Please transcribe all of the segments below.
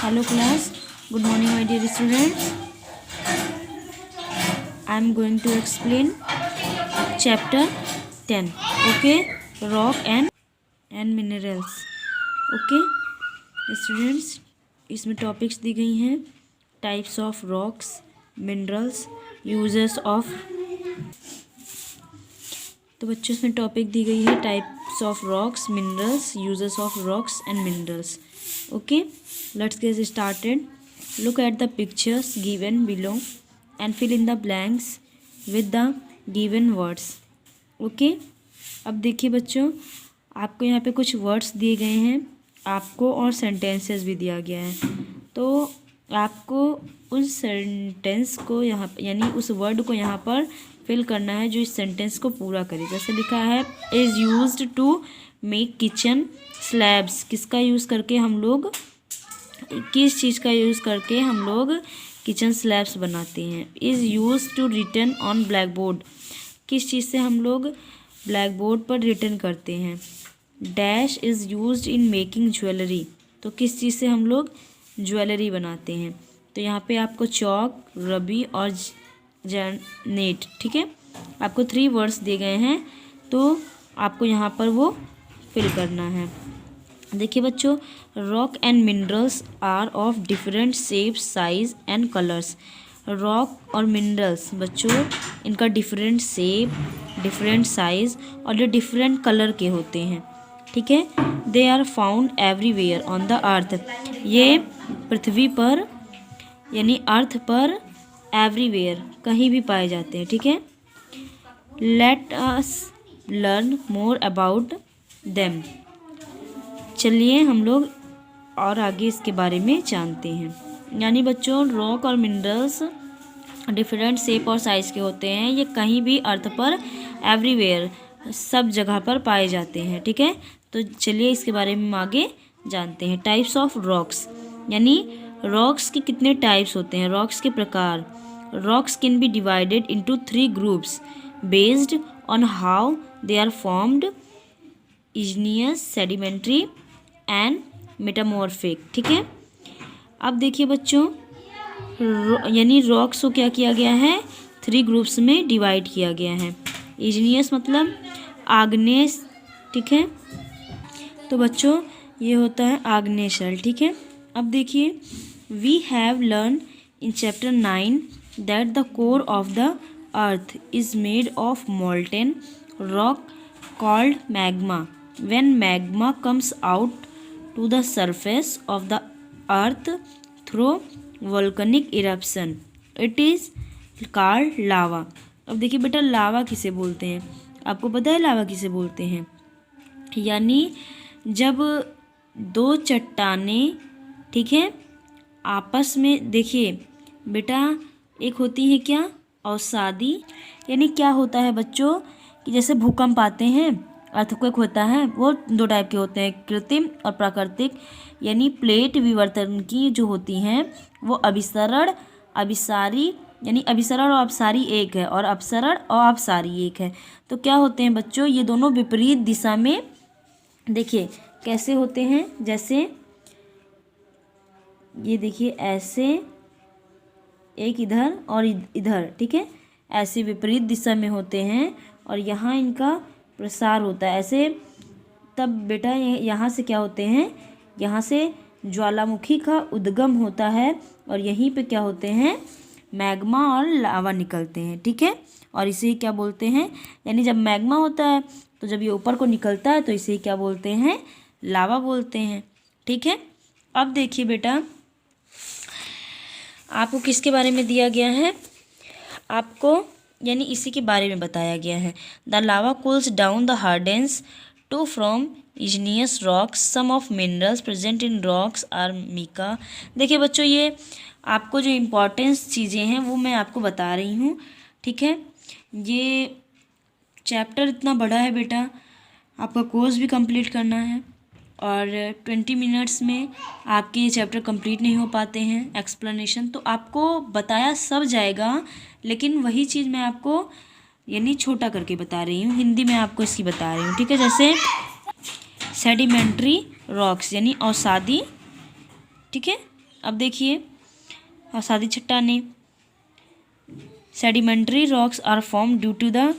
Hello class, good morning my dear students. I am going to explain chapter 10. Okay, rock and minerals. Okay students, इसमें topics दी गई हैं. Types of rocks, minerals, uses of. तो बच्चों इसमें topic दी गई है types of rocks, minerals, uses of rocks and minerals. Okay, let's get started. Look at the pictures given below and fill in the blanks with the given words. Okay, अब देखिए बच्चों, आपको यहाँ पे कुछ वर्ड्स दिए गए हैं आपको और सेंटेंसेस भी दिया गया है. तो आपको उस सेंटेंस को यहाँ यानी उस वर्ड को यहाँ पर फिल करना है जो इस सेंटेंस को पूरा करे. जैसे लिखा है is used to make kitchen slabs. किसका यूज़ करके हम लोग, किस चीज़ का यूज़ करके हम लोग किचन स्लैब्स बनाते हैं. Is use to written on black board. किस चीज़ से हम लोग ब्लैक बोर्ड पर रिटन करते हैं. Dash is used in making jewellery. तो किस चीज़ से हम लोग ज्वेलरी बनाते हैं. तो यहाँ पे आपको चौक, रबी और नेट. ठीक है, आपको 3 वर्ड्स दिए गए हैं तो आपको यहाँ पर वो फिल करना है. देखिए बच्चों, rock and minerals are of different shapes, size and colours. Rock और मिनरल्स बच्चों इनका डिफरेंट शेप, डिफरेंट साइज और ये डिफरेंट कलर के होते हैं. ठीक है, they are found everywhere on the earth. ये पृथ्वी पर यानी अर्थ पर एवरीवेयर कहीं भी पाए जाते हैं. ठीक है, let us learn more about them. चलिए हम लोग और आगे इसके बारे में जानते हैं. यानी बच्चों, रॉक और मिनरल्स डिफरेंट शेप और साइज़ के होते हैं. ये कहीं भी अर्थ पर एवरीवेयर सब जगह पर पाए जाते हैं. ठीक है, तो चलिए इसके बारे में हम आगे जानते हैं. टाइप्स ऑफ रॉक्स, यानी रॉक्स के कितने टाइप्स होते हैं, रॉक्स के प्रकार. Rocks can be divided into 3 groups based on how they are formed: igneous, sedimentary and metamorphic. ठीक है, अब देखिए बच्चों, यानी रॉक्स को क्या किया गया है, 3 ग्रुप्स में डिवाइड किया गया है. इग्नियस मतलब आग्नेय. ठीक है, तो बच्चों ये होता है आग्नेय शैल. ठीक है, अब देखिए, we have learn in chapter 9 that the core of the earth is made of molten rock called magma. When magma comes out to the surface of the earth through volcanic eruption, it is called lava. अब देखिए बेटा, लावा किसे बोलते हैं, आपको पता है लावा किसे बोलते हैं. यानी जब 2 चट्टानें, ठीक है, आपस में, देखिए बेटा, एक होती है क्या, अवसादी. यानी क्या होता है बच्चों कि जैसे भूकंप आते हैं, अर्थक्वेक होता है, वो 2 टाइप के होते हैं, कृत्रिम और प्राकृतिक. यानी प्लेट विवर्तन की जो होती हैं वो अभिसरण, अभिसारी, यानी अभिसरण और अपसारी एक है और अपसरण और अपसारी एक है. तो क्या होते हैं बच्चों, ये दोनों विपरीत दिशा में, देखिए कैसे होते हैं, जैसे ये देखिए ऐसे, एक इधर और इधर. ठीक है, ऐसे विपरीत दिशा में होते हैं और यहाँ इनका प्रसार होता है ऐसे. तब बेटा यहाँ से क्या होते हैं, यहाँ से ज्वालामुखी का उद्गम होता है और यहीं पे क्या होते हैं, मैग्मा और लावा निकलते हैं. ठीक है, और इसे ही क्या बोलते हैं, यानी जब मैग्मा होता है तो जब ये ऊपर को निकलता है तो इसे ही क्या बोलते हैं, लावा बोलते हैं. ठीक है, अब देखिए बेटा, आपको किसके बारे में दिया गया है, आपको यानी इसी के बारे में बताया गया है. The lava cools down the hardens to from igneous rocks. Some of minerals present in rocks are mica. देखिए बच्चों, ये आपको जो इम्पोर्टेंस चीज़ें हैं वो मैं आपको बता रही हूँ. ठीक है, ये चैप्टर इतना बड़ा है बेटा, आपका कोर्स भी कंप्लीट करना है और 20 मिनट्स में आपके ये चैप्टर कंप्लीट नहीं हो पाते हैं. एक्सप्लेनेशन तो आपको बताया सब जाएगा, लेकिन वही चीज़ मैं आपको यानी छोटा करके बता रही हूँ, हिंदी में आपको इसकी बता रही हूँ. ठीक है, जैसे सेडिमेंट्री रॉक्स यानी अवसादी. ठीक है, अब देखिए सादी चट्टानें, sedimentary rocks are form due to the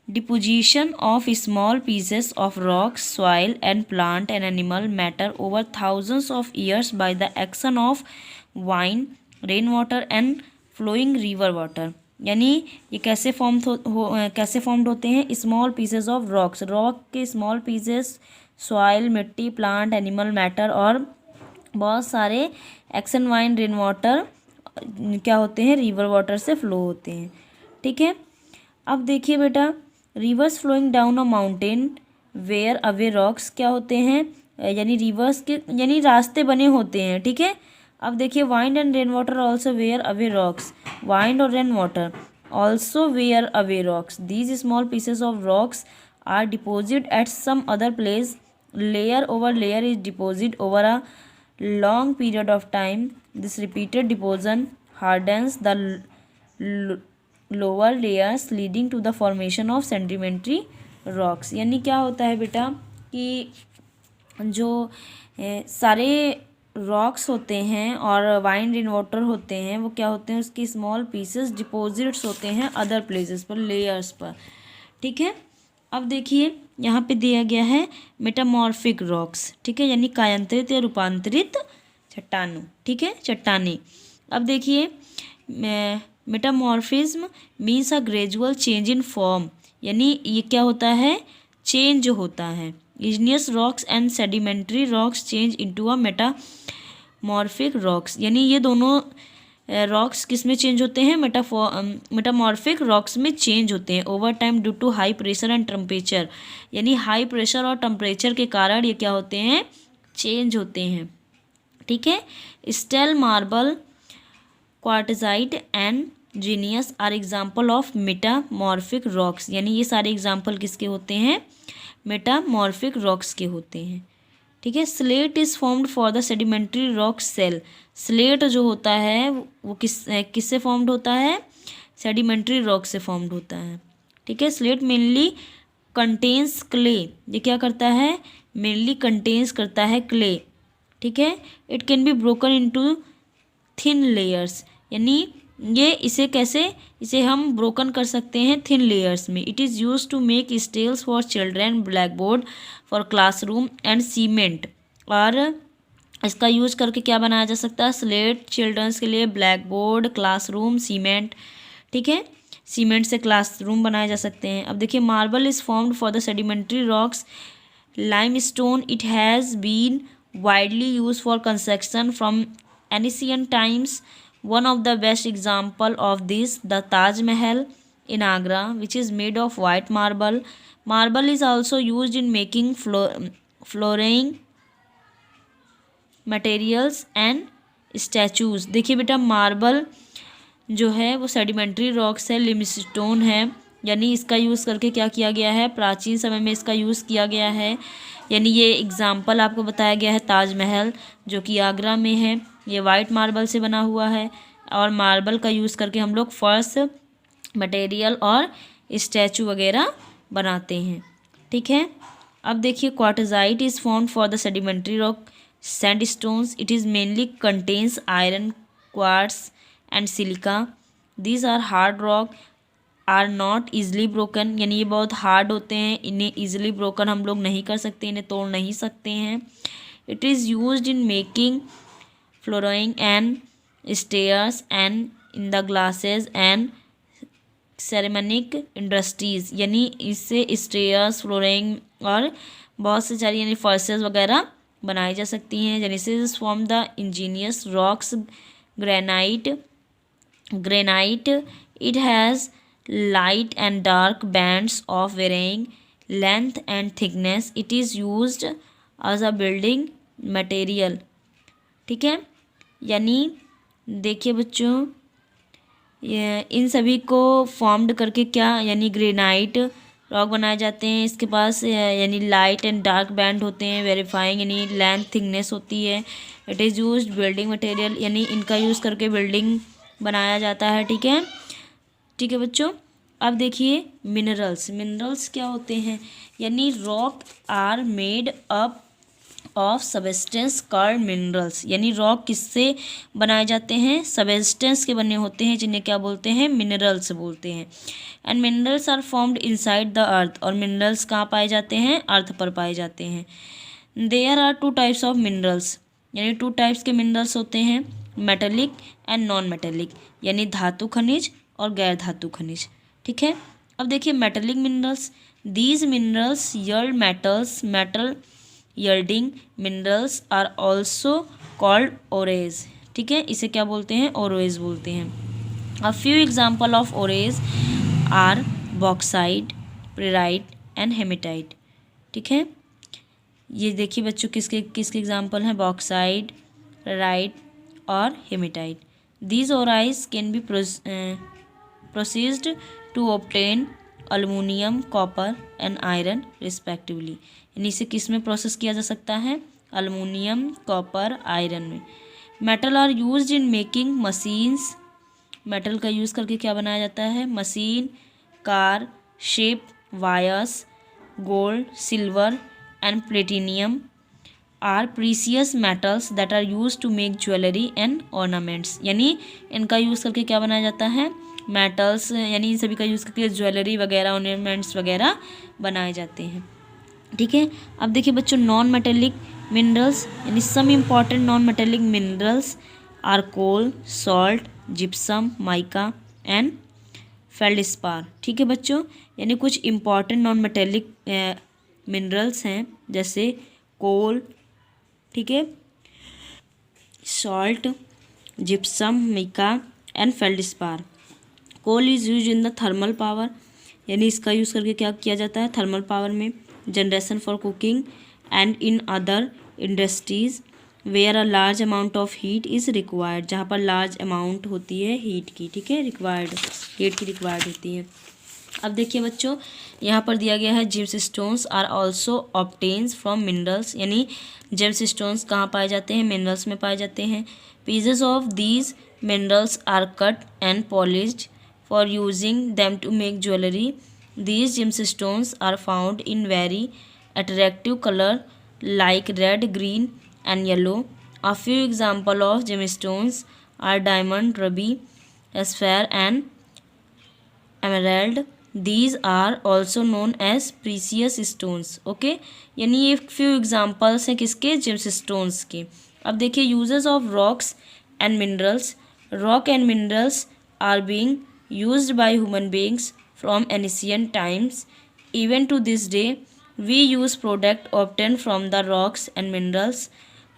deposition of small pieces of rock, soil and plant and animal matter over thousands of years by the action of wind, rainwater and flowing river water। यानी ये कैसे formed होते हैं? Small pieces of rocks, rock के small pieces, soil, मिट्टी, plant, animal matter और बहुत सारे एक्शन, वाइन, रेन वाटर क्या होते हैं? रिवर वाटर से फ्लो होते हैं। ठीक है, अब देखिए बेटा, rivers flowing down a mountain wear away rocks क्या होते हैं? यानी रिवर्स के यानी रास्ते बने होते हैं। ठीक है, अब देखिए wind and rain water also wear away rocks, wind और rain water also wear away rocks, these small pieces of rocks are deposit at some other place, layer over layer is deposit over a long period of time. This repeated deposition hardens the lower layers leading to the formation of sedimentary rocks। यानी क्या होता है बेटा कि जो सारे rocks होते हैं और वाइन रेन वाटर होते हैं वो क्या होते हैं? उसके स्मॉल पीसेस डिपॉजिट्स होते हैं अदर प्लेसेस पर, लेयर्स पर। ठीक है, अब देखिए यहाँ पे दिया गया है मेटामॉर्फिक रॉक्स। ठीक है, यानी कायांतरित या रूपांतरित चट्टानों। ठीक है, चट्टानें। अब देखिए metamorphism means a gradual change in form, यानी ये क्या होता है? चेंज होता है। Igneous rocks and sedimentary rocks change into a metamorphic rocks, यानी ये दोनों रॉक्स किस में चेंज होते हैं? मेटामॉर्फिक रॉक्स में चेंज होते हैं over time due to high pressure and temperature, यानी हाई प्रेशर और टेम्परेचर के कारण ये क्या होते हैं? चेंज होते हैं। ठीक है, स्टेल, marble, quartzite and gneiss are example of metamorphic rocks, यानी ये सारे एग्जाम्पल किसके होते हैं? मेटामॉर्फिक रॉक्स के होते हैं। ठीक है, slate is formed for the sedimentary rock shale, slate जो होता है वो किससे फॉर्म्ड होता है? सेडिमेंट्री रॉक से फॉर्म्ड होता है। ठीक है, स्लेट मेनली कंटेन्स क्ले, ये क्या करता है? मेनली कंटेन्स करता है क्ले। ठीक है, it can be broken into thin layers, यानी इसे हम ब्रोकन कर सकते हैं थिन लेयर्स में। It is use to make slates for children, blackboard for classroom and cement, और इसका यूज करके क्या बनाया जा सकता है? स्लेट चिल्ड्रंस के लिए, ब्लैक बोर्ड, क्लासरूम, सीमेंट। ठीक है, सीमेंट से क्लासरूम बनाए जा सकते हैं। अब देखिए marble is formed for the sedimentary rocks, limestone it has been widely used for construction from ancient times. One of the best example of this, the Taj Mahal in Agra, which is made of white marble. Marble is also used in making flooring materials and statues। देखिए बेटा marble जो है वो sedimentary rocks है, लिमस्टोन है, यानी इसका use करके क्या किया गया है? प्राचीन समय में इसका यूज़ किया गया है। यानी ये एग्जाम्पल आपको बताया गया है ताजमहल जो कि आगरा में है, ये वाइट मार्बल से बना हुआ है, और मार्बल का यूज़ करके हम लोग फर्श, मटेरियल और स्टैचू वगैरह बनाते हैं। ठीक है, अब देखिए quartzite is formed for the sedimentary rock sandstones, it is mainly contains iron, quartz and silica. These are hard rock are not easily broken, यानी ये बहुत हार्ड होते हैं, इन्हें ईजिली ब्रोकन हम लोग नहीं कर सकते, इन्हें तोड़ नहीं सकते हैं। It is used in making flooring and stairs and in the glasses and ceramic industries, यानी इससे स्टेयर्स, फ्लोरिंग और बहुत से सारी यानी फर्सेस वगैरह बनाई जा सकती हैं। Genesis from the Angénieux rocks granite it has light and dark bands of varying length and thickness. It is used as a building material। ठीक है, यानी देखिए बच्चों ये इन सभी को फॉर्म्ड करके क्या यानी ग्रेनाइट रॉक बनाए जाते हैं। इसके पास यानी लाइट एंड डार्क बैंड होते हैं, वेरीफाइंग यानी लेंथ थिकनेस होती है। It is used building material, यानी इनका यूज़ करके बिल्डिंग बनाया जाता है। ठीक है, ठीक है बच्चों, अब देखिए मिनरल्स, मिनरल्स क्या होते हैं, यानी rock are made up of substance called minerals, यानी रॉक किससे बनाए जाते हैं, सबस्टेंस के बने होते हैं जिन्हें क्या बोलते हैं, मिनरल्स बोलते हैं। And minerals are formed inside the earth, और मिनरल्स कहाँ पाए जाते हैं, अर्थ पर पाए जाते हैं। There are two types of minerals, यानी टू टाइप्स के मिनरल्स होते हैं, मेटेलिक एंड नॉन मेटेलिक, यानी धातु खनिज और गैर धातु खनिज। ठीक है, अब देखिए metallic minerals, these minerals yield metals, metal yielding minerals are also called ores. ठीक है, इसे क्या बोलते हैं, ओरेज बोलते हैं। A few example of ores are bauxite, pyrite and hematite. ठीक है, ये देखिए बच्चों किसके किसके एग्जाम्पल हैं, बॉक्साइट, पेराइट और hematite. These ores can be processed to obtain aluminium, copper and iron respectively, यानी इसे किस में प्रोसेस किया जा सकता है, अल्युमिनियम, कॉपर, आयरन में। Metal are used in making machines, metal का यूज़ करके क्या बनाया जाता है, machine, car, ship, wires. Gold, silver and platinum are precious metals that are use to make jewellery and ornaments, यानी इनका यूज़ करके क्या बनाया जाता है, मेटल्स, यानी इन सभी का यूज़ करके ज्वेलरी वगैरह, ऑर्नामेंट्स वगैरह बनाए जाते हैं। ठीक है, अब देखिए बच्चों नॉन मेटेलिक मिनरल्स, यानी some important non metallic minerals are coal, salt, gypsum, mica and feldspar. ठीक है बच्चों, यानी कुछ इम्पॉर्टेंट नॉन मेटेलिक मिनरल्स हैं, जैसे कोल, ठीक है, salt, gypsum, mica and feldspar. Coal is use in the thermal power, यानी इसका यूज़ करके क्या किया जाता है, थर्मल पावर में, generation for cooking and in other industries where a large amount of heat is required, जहाँ पर लार्ज अमाउंट होती है हीट की। ठीक है, रिक्वायर्ड, हीट की रिक्वायर्ड होती है। अब देखिए बच्चों यहाँ पर दिया गया है gems stones are also obtains from minerals, यानी जेम्स स्टोन्स कहाँ पाए जाते हैं, मिनरल्स में पाए जाते हैं। Pieces of these minerals are cut and polished for using them to make jewellery. These gems stones are found in very attractive colour like red, green and yellow. A few example of gemstones are diamond, ruby, sapphire and emerald. These are also known as precious stones. Okay, यानी ये few examples हैं किसके, James stones के। अब देखिए uses of rocks and minerals, rock and minerals are being used by human beings from ancient times even to this day. We use product obtain from the rocks and minerals.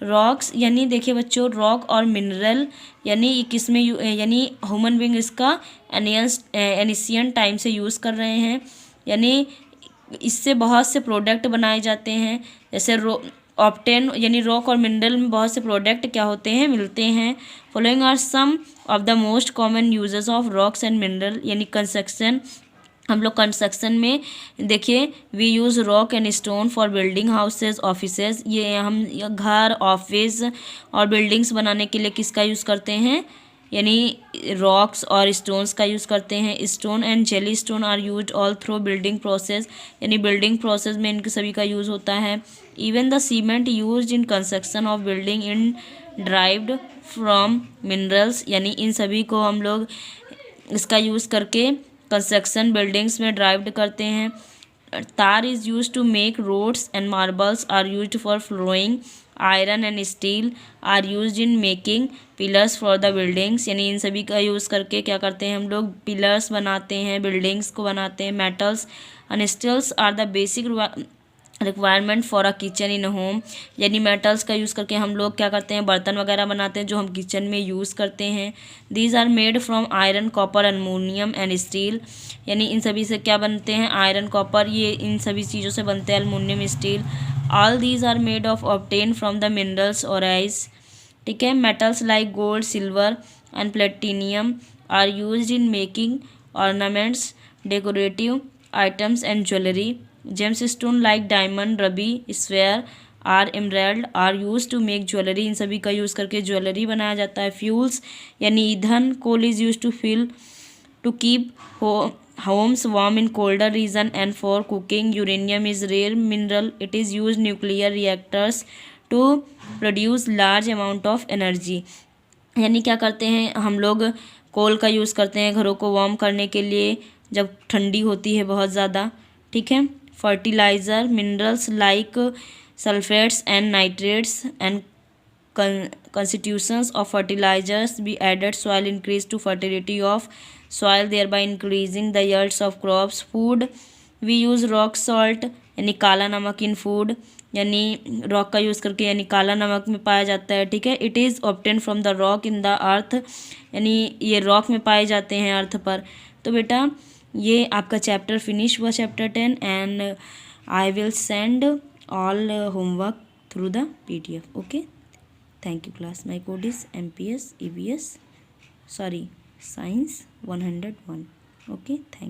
Rocks यानी देखिए बच्चों rock और mineral यानी किस में यानी human being इसका एनिशियन time से यूज़ कर रहे हैं, यानी इससे बहुत से प्रोडक्ट बनाए जाते हैं, जैसे ऑब्टेन यानी रॉक और मिनरल में बहुत से प्रोडक्ट क्या होते हैं, मिलते हैं। Following are some of the most common uses of rocks and mineral, यानी कंस्ट्रक्शन, हम लोग कंस्ट्रक्शन में देखिए we use rock and stone for building houses, offices, ये हम घर, ऑफिस और बिल्डिंग्स बनाने के लिए किसका यूज़ करते हैं, यानी रॉक्स और स्टोन्स का यूज़ करते हैं। Stone and jelly stone are used all through building process, यानी बिल्डिंग प्रोसेस में इनके सभी का यूज़ होता है। Even the cement used in construction of building in derived from minerals, यानी इन सभी को हम लोग इसका यूज़ करके कंस्ट्रक्शन बिल्डिंग्स में ड्राइव्ड करते हैं। Tar is use to make roads and marbles are used for flooring. Iron and steel are used in making pillars for the buildings, यानी इन सभी का यूज़ करके क्या करते हैं हम लोग, पिलर्स बनाते हैं, बिल्डिंग्स को बनाते हैं। Metals and steels are the basic requirement for a kitchen in home, यानी मेटल्स का यूज़ करके हम लोग क्या करते हैं, बर्तन वगैरह बनाते हैं जो हम किचन में यूज़ करते हैं। These are made from iron, copper, aluminium and steel, यानी इन सभी से क्या बनते हैं, आयरन, कॉपर, ये इन सभी चीज़ों से बनते हैं, aluminium, steel. All these are made of obtain from the minerals और आइस। ठीक है, metals like gold, silver and platinum are used in making ornaments, decorative items and jewellery. Gemstones like diamond, ruby, sapphire or emerald are use to make jewellery, इन सभी का use करके jewellery बनाया जाता है। फ्यूल्स यानी ईंधन, coal is use to fill to keep homes warm in colder region and for cooking. Uranium is rare mineral. It is used nuclear reactors to produce large amount of energy. यानी क्या करते हैं हम लोग, कोल का use करते हैं घरों को वार्म करने के लिए जब ठंडी होती है बहुत ज़्यादा, ठीक है. Fertiliser minerals like sulphates and nitrates and constitutions of fertilizers be added. Soil increase to fertility of soil, thereby increasing the yields of crops. Food we use rock salt यानी काला नमक इन फूड, यानी रॉक का use करके, यानी काला नमक में पाया जाता है, ठीक है. It is obtain from the rock in the earth, यानी ये रॉक में पाए जाते हैं अर्थ पर. तो बेटा ये आपका चैप्टर फिनिश हुआ, chapter 10. And I will send all homework through the PDF. Okay, thank you class. My code is MPS EVS, sorry, science 101. Okay, thank you.